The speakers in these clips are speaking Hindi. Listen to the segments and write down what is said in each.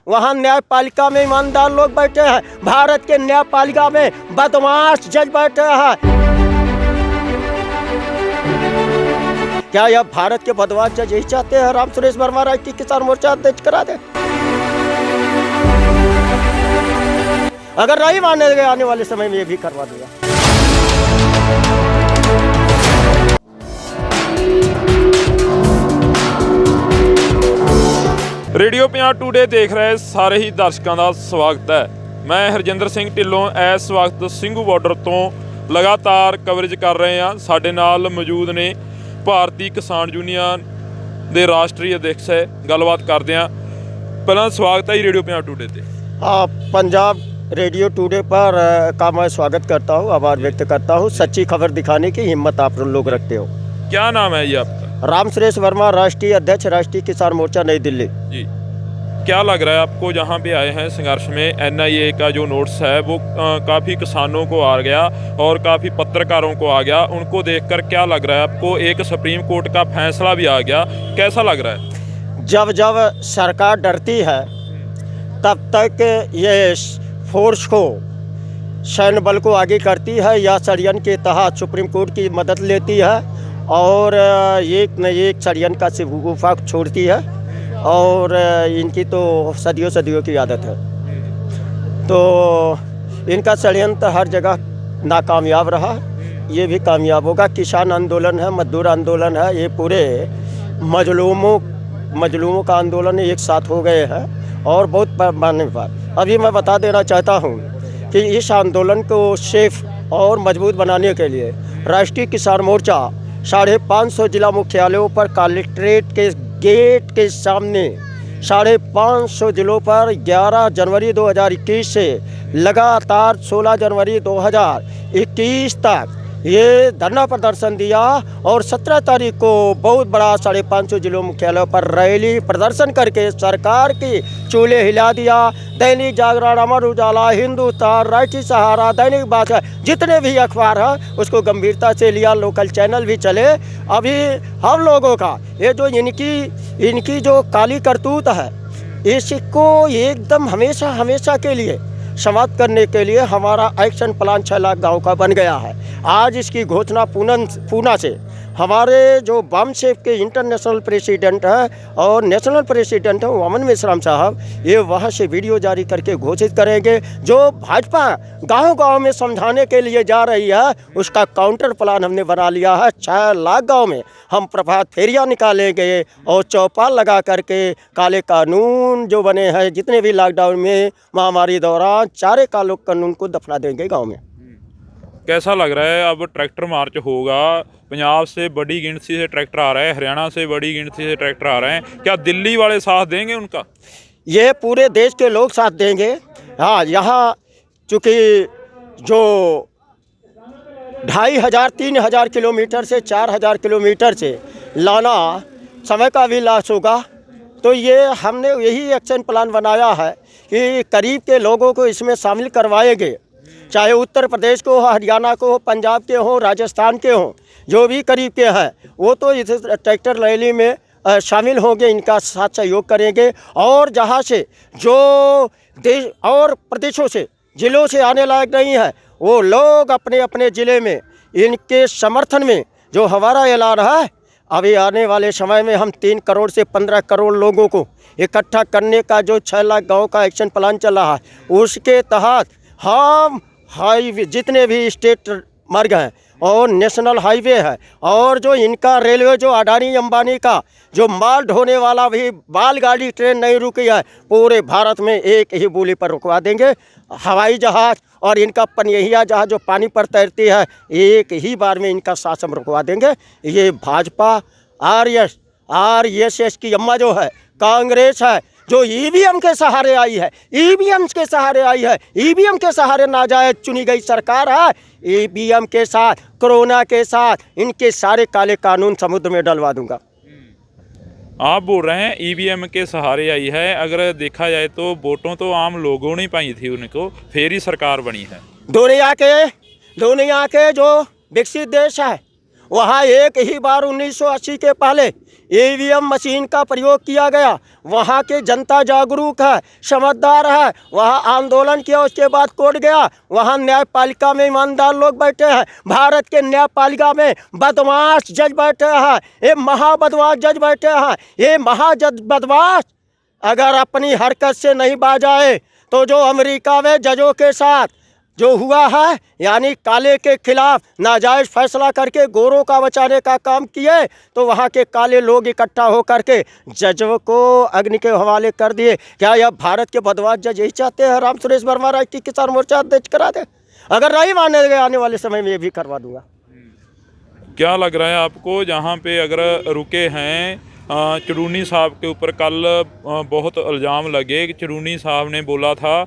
वहाँ न्यायपालिका में ईमानदार लोग बैठे हैं। भारत के न्यायपालिका में बदमाश जज बैठे हैं। क्या यह भारत के बदमाश जज यही चाहते हैं राम सुरेश वर्मा राष्ट्रीय किसान मोर्चा अध्यक्ष करा दे? अगर नहीं मानेंगे आने वाले समय में ये भी करवा देगा। रेडियो पंजाब टूडे देख रहे सारे ही दर्शकों का स्वागत है। मैं हरजिंदर सिंह ढिल्लों इस वक्त ਸਿੰਘੂ ਬਾਰਡਰ ਤੋਂ लगातार कवरेज कर रहे हैं। साडे नाल मौजूद ने भारतीय किसान यूनियन के राष्ट्रीय अध्यक्ष है, गलबात करते हैं। पहला स्वागत है रेडियो पंजाब टूडे ते। हाँ, पंजाब रेडियो टूडे पर का मैं स्वागत करता हूँ, आभार व्यक्त करता हूँ। सच्ची खबर दिखाने की हिम्मत आप लोग रखते हो। क्या नाम है ये आपका? राम सुरेश वर्मा, राष्ट्रीय अध्यक्ष, राष्ट्रीय किसान मोर्चा, नई दिल्ली जी। क्या लग रहा है आपको जहाँ पे आए हैं संघर्ष में? NIA का जो नोटिस है वो काफ़ी किसानों को आ गया और काफ़ी पत्रकारों को आ गया। उनको देखकर क्या लग रहा है आपको? एक सुप्रीम कोर्ट का फैसला भी आ गया, कैसा लग रहा है? जब जब सरकार डरती है तब तक ये फोर्स को, सैन्य बल को आगे करती है या षड्यंत्र के तहत सुप्रीम कोर्ट की मदद लेती है और एक न एक षड्यंत्र का गुफा छोड़ती है। और इनकी तो सदियों सदियों की आदत है। तो इनका षड्यंत्र हर जगह नाकामयाब रहा, ये भी कामयाब होगा। किसान आंदोलन है, मजदूर आंदोलन है, ये पूरे मजलूमों का आंदोलन एक साथ हो गए हैं और बहुत पैमाने पर। अभी मैं बता देना चाहता हूँ कि इस आंदोलन को सेफ और मजबूत बनाने के लिए राष्ट्रीय किसान मोर्चा 550 जिला मुख्यालयों पर कलेक्ट्रेट के गेट के सामने 550 जिलों पर 11 जनवरी 2021 से लगातार 16 जनवरी 2021 तक ये धरना प्रदर्शन दिया और 17 तारीख को बहुत बड़ा 550 जिलों मुख्यालयों पर रैली प्रदर्शन करके सरकार की चूल्हे हिला दिया। दैनिक जागरण, अमर उजाला, हिंदुस्तान, राष्ट्रीय सहारा, दैनिक भास्कर, जितने भी अखबार हैं उसको गंभीरता से लिया। लोकल चैनल भी चले। अभी हम लोगों का ये जो इनकी जो काली करतूत है, इसको एकदम हमेशा के लिए समाप्त करने के लिए हमारा एक्शन प्लान 6 लाख गाँव का बन गया है। आज इसकी घोषणा पूना से हमारे जो बामसेफ के इंटरनेशनल प्रेसिडेंट हैं और नेशनल प्रेसिडेंट हैं अमन मेश्राम साहब, ये वहाँ से वीडियो जारी करके घोषित करेंगे। जो भाजपा गांव में समझाने के लिए जा रही है उसका काउंटर प्लान हमने बना लिया है। 6 लाख गाँव में हम प्रभात फेरियाँ निकालेंगे और चौपाल लगा करके काले कानून जो बने हैं जितने भी लॉकडाउन में महामारी दौरान सारे काले कानून को दफना देंगे गाँव में। कैसा लग रहा है? अब ट्रैक्टर मार्च होगा, पंजाब से बड़ी गिनती से ट्रैक्टर आ रहे हैं, हरियाणा से बड़ी गिनती से ट्रैक्टर आ रहे हैं। क्या दिल्ली वाले साथ देंगे उनका? ये पूरे देश के लोग साथ देंगे। हाँ, यहाँ चूँकि जो 2500-3000 किलोमीटर से 4000 किलोमीटर से लाना समय का भी लॉस होगा, तो ये हमने यही एक्शन प्लान बनाया है कि करीब के लोगों को इसमें शामिल करवाएंगे। चाहे उत्तर प्रदेश को हो, हरियाणा को हो, पंजाब के हो, राजस्थान के हो, जो भी करीब के हैं वो तो इस ट्रैक्टर रैली में शामिल होंगे, इनका साथ सहयोग करेंगे। और जहाँ से जो देश और प्रदेशों से, ज़िलों से आने लायक नहीं है वो लोग अपने अपने ज़िले में इनके समर्थन में जो हमारा ऐलान है, अभी आने वाले समय में हम 3 करोड़ से 15 करोड़ लोगों को इकट्ठा करने का जो 6 लाख गाँव का एक्शन प्लान चल रहा है, उसके तहत हम हाईवे जितने भी स्टेट मार्ग हैं और नेशनल हाईवे है और जो इनका रेलवे, जो अडानी अंबानी का जो माल ढोने वाला भी मालगाड़ी ट्रेन नहीं रुकी है, पूरे भारत में एक ही बोली पर रुकवा देंगे। हवाई जहाज़ और इनका पनयहिया जहाज़ जो पानी पर तैरती है, एक ही बार में इनका शासन रुकवा देंगे। ये भाजपा RSS की अम्मा जो है, कांग्रेस है जो ईवीएम के सहारे आई है, ईवीएम के सहारे नाजायज चुनी गई सरकार है। ईवीएम के साथ, कोरोना के साथ इनके सारे काले कानून समुद्र में डलवा दूंगा। आप बोल रहे हैं ईवीएम के सहारे आई है। अगर देखा जाए तो वोटों तो आम लोगों ने पाई थी उनको, फिर ही सरकार बनी है। दुनिया के जो विकसित देश है वहाँ एक ही बार 1980 के पहले ईवीएम मशीन का प्रयोग किया गया। वहाँ के जनता जागरूक है, समझदार है, वहाँ आंदोलन किया, उसके बाद कोर्ट गया। वहाँ न्यायपालिका में ईमानदार लोग बैठे हैं। भारत के न्यायपालिका में बदमाश जज बैठे हैं, ये महाबदमाश जज बैठे हैं। ये महाजज बदमाश अगर अपनी हरकत से नहीं बाज आए तो जो अमेरिका में जजों के साथ जो हुआ है, यानी काले के खिलाफ नाजायज़ फैसला करके गोरों का बचाने का काम किए, तो वहाँ के काले लोग इकट्ठा हो करके जजों को अग्नि के हवाले कर दिए। क्या यह भारत के बदमाश जज यही चाहते हैं राम सुरेश वर्मा राष्ट्रीय किसान मोर्चा अध्यक्ष करा दे? अगर नहीं माने गए आने वाले समय में ये भी करवा दूंगा। क्या लग रहा है आपको, जहाँ पे अगर रुके हैं चुरूनी साहब के ऊपर कल बहुत इल्ज़ाम लगे। चुरूनी साहब ने बोला था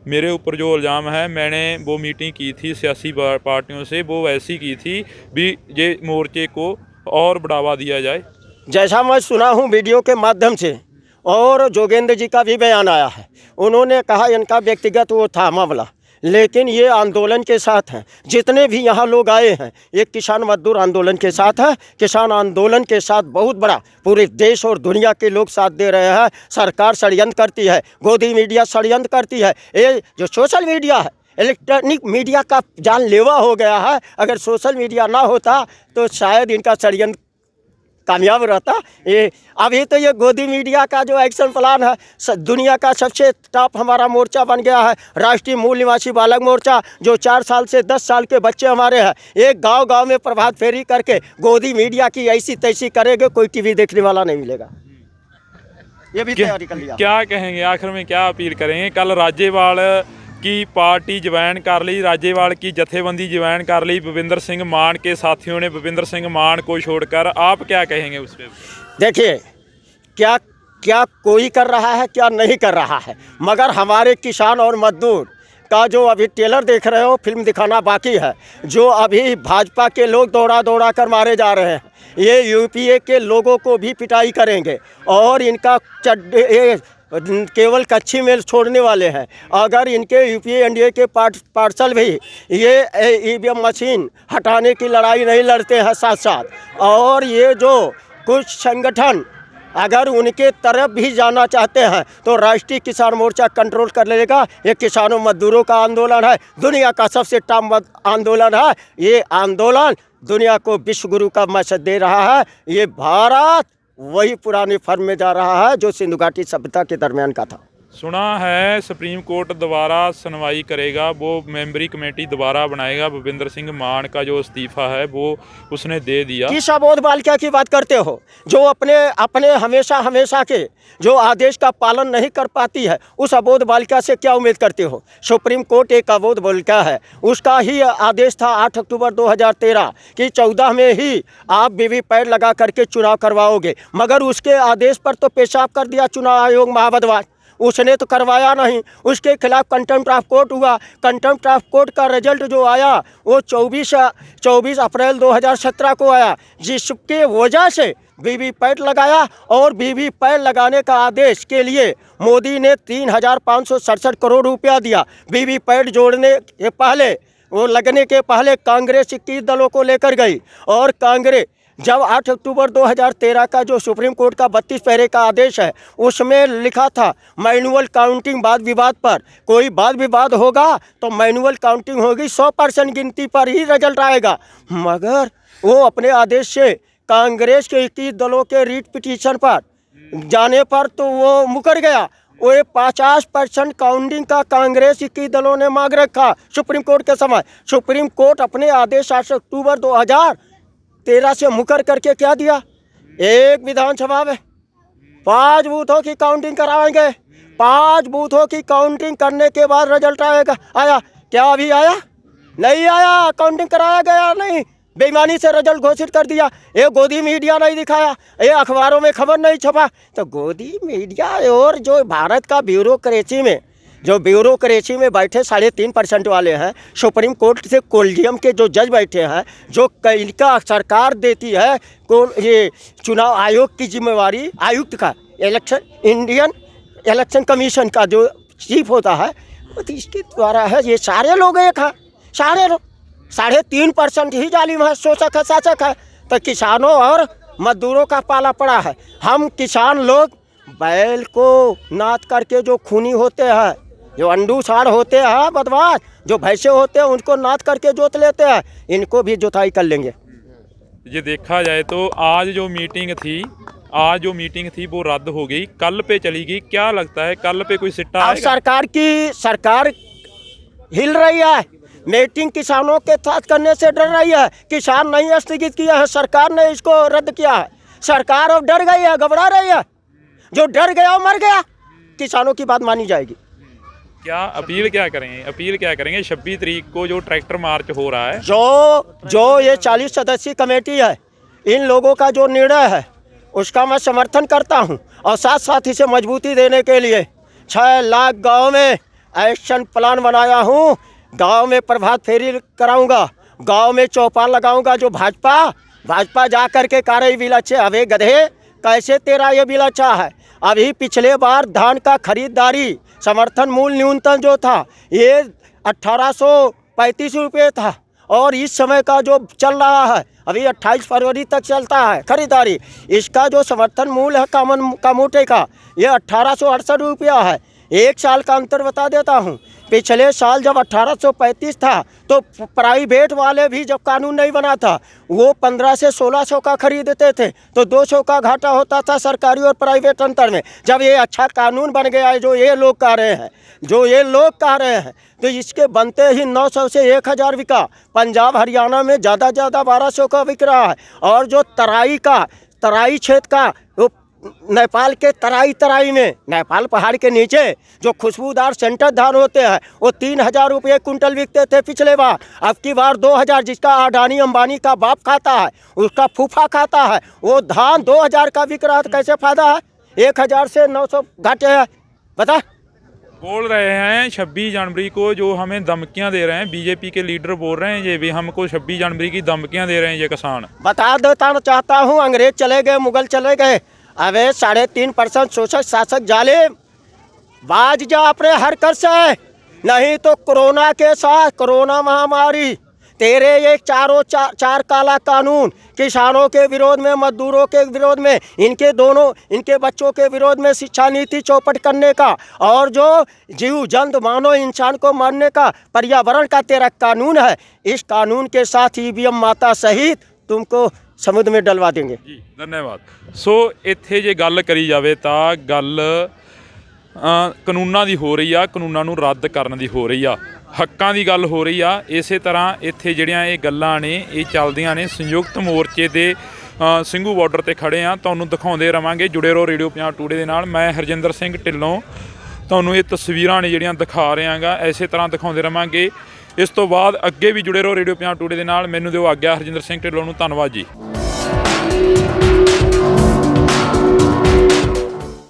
मेरे ऊपर जो इल्ज़ाम है, मैंने वो मीटिंग की थी सियासी पार्टियों से, वो वैसी की थी भी ये मोर्चे को और बढ़ावा दिया जाए। जैसा मैं सुना हूँ वीडियो के माध्यम से, और जोगेंद्र जी का भी बयान आया है, उन्होंने कहा इनका व्यक्तिगत वो था मामला, लेकिन ये आंदोलन के साथ हैं। जितने भी यहाँ लोग आए हैं ये किसान मजदूर आंदोलन के साथ है। किसान आंदोलन के साथ बहुत बड़ा पूरे देश और दुनिया के लोग साथ दे रहे हैं। सरकार षड्यंत्र करती है, गोदी मीडिया षड्यंत्र करती है। ये जो सोशल मीडिया है, इलेक्ट्रॉनिक मीडिया का जानलेवा हो गया है। अगर सोशल मीडिया ना होता तो शायद इनका षड्यंत्र कामयाब रहता। ये अभी तो ये गोदी मीडिया का जो एक्शन प्लान है दुनिया का सबसे टॉप हमारा मोर्चा बन गया है, राष्ट्रीय मूल निवासी बालक मोर्चा, जो 4 साल से 10 साल के बच्चे हमारे हैं, एक गांव-गांव में प्रभात फेरी करके गोदी मीडिया की ऐसी तैसी करेंगे, कोई टीवी देखने वाला नहीं मिलेगा। ये भी तैयारी कर लिया। क्या कहेंगे आखिर में, क्या अपील करेंगे? कल राज्यपाल की पार्टी ज्वाइन कर ली, राज्यपाल की जथेबंदी ज्वाइन कर ली भूपिंदर सिंह मान के साथियों ने, भूपिंदर सिंह मान को छोड़कर। आप क्या कहेंगे उस पर? देखिए, क्या क्या कोई कर रहा है, क्या नहीं कर रहा है, मगर हमारे किसान और मजदूर का जो अभी टेलर देख रहे हो, फिल्म दिखाना बाकी है। जो अभी भाजपा के लोग दौड़ा दौड़ा कर मारे जा रहे हैं, ये यूपीए के लोगों को भी पिटाई करेंगे और इनका केवल कच्ची मेल छोड़ने वाले हैं। अगर इनके यूपीए एनडीए के पार्षद भी ये ईवीएम मशीन हटाने की लड़ाई नहीं लड़ते हैं साथ साथ, और ये जो कुछ संगठन अगर उनके तरफ भी जाना चाहते हैं तो राष्ट्रीय किसान मोर्चा कंट्रोल कर लेगा। ये किसानों मजदूरों का आंदोलन है, दुनिया का सबसे टॉप आंदोलन है। ये आंदोलन दुनिया को विश्व गुरु का मैसेज दे रहा है। ये भारत वही पुराने फर्म में जा रहा है जो सिंधु घाटी सभ्यता के दरमियान का था। सुना है सुप्रीम कोर्ट दोबारा सुनवाई करेगा, वो मेंबरी कमेटी दोबारा बनाएगा। भूपिंदर सिंह मान का जो इस्तीफा है वो उसने दे दिया। किस अबोध बालिका की बात करते हो, जो अपने हमेशा के जो आदेश का पालन नहीं कर पाती है, उस अबोध बालिका से क्या उम्मीद करते हो? सुप्रीम कोर्ट एक अबोध बालिका है, उसका ही आदेश था 8 अक्टूबर 2013 कि 14 में ही आप वीवीपैट लगा करके चुनाव करवाओगे, मगर उसके आदेश पर तो पेशाब कर दिया चुनाव आयोग महाबदवाज। उसने तो करवाया नहीं, उसके खिलाफ कंटेम्प्ट ऑफ कोर्ट हुआ। कंटेम्प्ट ऑफ कोर्ट का रिजल्ट जो आया वो 24 अप्रैल 2017 को आया, जिसके वजह से वीवीपैट लगाया। और वीवीपैट लगाने का आदेश के लिए मोदी ने 3,567 करोड़ रुपया दिया। वीवीपैट जोड़ने के पहले, वो लगने के पहले कांग्रेस 21 दलों को लेकर गई, और कांग्रेस जब 8 अक्टूबर 2013 का जो सुप्रीम कोर्ट का 32 पैरे का आदेश है, उसमें लिखा था मैनुअल काउंटिंग वाद विवाद पर, कोई वाद विवाद होगा तो मैनुअल काउंटिंग होगी, 100% गिनती पर ही रिजल्ट आएगा। मगर वो अपने आदेश से कांग्रेस के 21 दलों के रीट पिटीशन पर जाने पर तो वो मुकर गया। वो 50% काउंटिंग का कांग्रेस 21 दलों ने मांग रखा सुप्रीम कोर्ट के समय। सुप्रीम कोर्ट अपने आदेश 8 अक्टूबर 2013 से मुकर करके क्या दिया, एक विधानसभा में 5 बूथों की काउंटिंग कराएंगे। 5 बूथों की काउंटिंग करने के बाद रिजल्ट आया। क्या अभी आया? नहीं आया, काउंटिंग कराया गया नहीं, बेईमानी से रिजल्ट घोषित कर दिया। ये गोदी मीडिया नहीं दिखाया, ये अखबारों में खबर नहीं छपा। तो गोदी मीडिया और जो भारत का ब्यूरोक्रेसी में बैठे 3.5% वाले हैं, सुप्रीम कोर्ट से कोलिजियम के जो जज बैठे हैं, जो इनका सरकार देती है ये चुनाव आयोग की जिम्मेवारी, आयुक्त का इंडियन इलेक्शन कमीशन का जो चीफ होता है, वो तो इसके द्वारा है। ये सारे लोग एक हैं, सारे लोग 3.5% ही जालिम है, शोषक है, शासक है। तो किसानों और मजदूरों का पाला पड़ा है। हम किसान लोग बैल को नाथ करके जो खूनी होते हैं, जो अंडूसार होते हैं बदमाश, जो भैंसे होते हैं उनको नाथ करके जोत लेते हैं, इनको भी जोताई कर लेंगे। ये देखा जाए तो आज जो मीटिंग थी वो रद्द हो गई, कल पे चली गई। क्या लगता है कल पे कोई सिट्टा अब आएगा? सरकार हिल रही है, मीटिंग किसानों के साथ करने से डर रही है। किसान नहीं स्थगित किया है, सरकार ने इसको रद्द किया है। सरकार अब डर गई है, घबरा रही है। जो डर गया वो मर गया। किसानों की बात मानी जाएगी। क्या अपील क्या करेंगे 26 तारीख को जो ट्रैक्टर मार्च हो रहा है? जो ये 40 सदस्यीय कमेटी है, इन लोगों का जो निर्णय है उसका मैं समर्थन करता हूं, और साथ साथ इसे मजबूती देने के लिए 6 लाख गांव में एक्शन प्लान बनाया हूं। गांव में प्रभात फेरी कराऊंगा, गांव में चौपाल लगाऊंगा। जो भाजपा जा करके कार्य बिल अच्छे, अबे गधे कैसे तेरा ये बिल अच्छा है? अभी पिछले बार धान का खरीदारी समर्थन मूल्य न्यूनतम जो था ये 1835 रुपये था, और इस समय का जो चल रहा है अभी 28 फरवरी तक चलता है खरीदारी। इसका जो समर्थन मूल्य है का मोटे का ये 1868 रुपया है। एक साल का अंतर बता देता हूँ। पिछले साल जब 1835 था तो प्राइवेट वाले भी जब कानून नहीं बना था वो 1500 से 1600 का खरीदते थे, तो 200 का घाटा होता था सरकारी और प्राइवेट अंतर में। जब ये अच्छा कानून बन गया है जो ये लोग कह रहे हैं तो इसके बनते ही 900 से 1000 बिका। पंजाब हरियाणा में ज़्यादा 1200 का बिक रहा है। और जो तराई क्षेत्र का वो नेपाल के तराई में, नेपाल पहाड़ के नीचे जो खुशबूदार सेंटर धान होते हैं वो 3000 रुपये कुंटल बिकते थे पिछले बार। अब की बार 2000, जिसका अडानी अंबानी का बाप खाता है, उसका फूफा खाता है, वो धान 2000 का बिक रहा है। तो कैसे फायदा है? 1000 से 900 घाटे है। बता बोल रहे हैं 26 जनवरी को जो हमें धमकियां दे रहे हैं, बीजेपी के लीडर बोल रहे हैं ये भी हमको 26 जनवरी की धमकियां दे रहे हैं ये किसान। बता देता चाहता हूँ, अंग्रेज चले गए, मुगल चले गए, अबे 3.5% शोषक शासक जालिम बाज जा अपने हरकत से, नहीं तो कोरोना के साथ कोरोना महामारी तेरे ये चार काला कानून किसानों के विरोध में, मजदूरों के विरोध में, इनके बच्चों के विरोध में शिक्षा नीति चौपट करने का, और जो जीव जंतु मानव इंसान को मारने का पर्यावरण का तेरा कानून है, इस कानून के साथ ईवीएम माता सहित तुमको समुद्र में डलवा देंगे। जी धन्यवाद। सो ਇੱਥੇ ਜੇ ਗੱਲ ਕਰੀ ਜਾਵੇ ਤਾਂ ਗੱਲ ਕਾਨੂੰਨਾਂ ਦੀ ਹੋ ਰਹੀ ਆ, ਕਾਨੂੰਨਾਂ ਨੂੰ ਰੱਦ ਕਰਨ ਦੀ ਹੋ ਰਹੀ ਆ, ਹੱਕਾਂ ਦੀ ਗੱਲ ਹੋ ਰਹੀ ਆ। ਇਸੇ ਤਰ੍ਹਾਂ ਇੱਥੇ ਜਿਹੜੀਆਂ ਇਹ ਗੱਲਾਂ ਨੇ ਇਹ ਚੱਲਦੀਆਂ ਨੇ। ਸੰਯੁਕਤ ਮੋਰਚੇ ਦੇ ਸਿੰਘੂ ਬਾਰਡਰ ਤੇ ਖੜੇ ਆ, ਤੁਹਾਨੂੰ ਦਿਖਾਉਂਦੇ ਰਵਾਂਗੇ। ਜੁੜੇ ਰਹੋ ਰੇਡੀਓ ਪੰਜਾਬ ਟੂਡੇ ਦੇ ਨਾਲ। ਮੈਂ ਹਰਜਿੰਦਰ ਸਿੰਘ ਢਿੱਲੋਂ ਤੁਹਾਨੂੰ ਇਹ ਤਸਵੀਰਾਂ ਨੇ ਜਿਹੜੀਆਂ ਦਿਖਾ ਰਿਹਾਗਾ, ਇਸੇ ਤਰ੍ਹਾਂ ਦਿਖਾਉਂਦੇ ਰਵਾਂਗੇ। ਇਸ ਤੋਂ ਬਾਅਦ ਅੱਗੇ ਵੀ ਜੁੜੇ ਰਹੋ ਰੇਡੀਓ ਪੰਜਾਬ ਟੂਡੇ ਦੇ ਨਾਲ। ਮੈਨੂੰ ਦਿਓ ਆਗਿਆ। ਹਰਜਿੰਦਰ ਸਿੰਘ ਢਿੱਲੋਂ ਨੂੰ ਧੰਨਵਾਦ ਜੀ।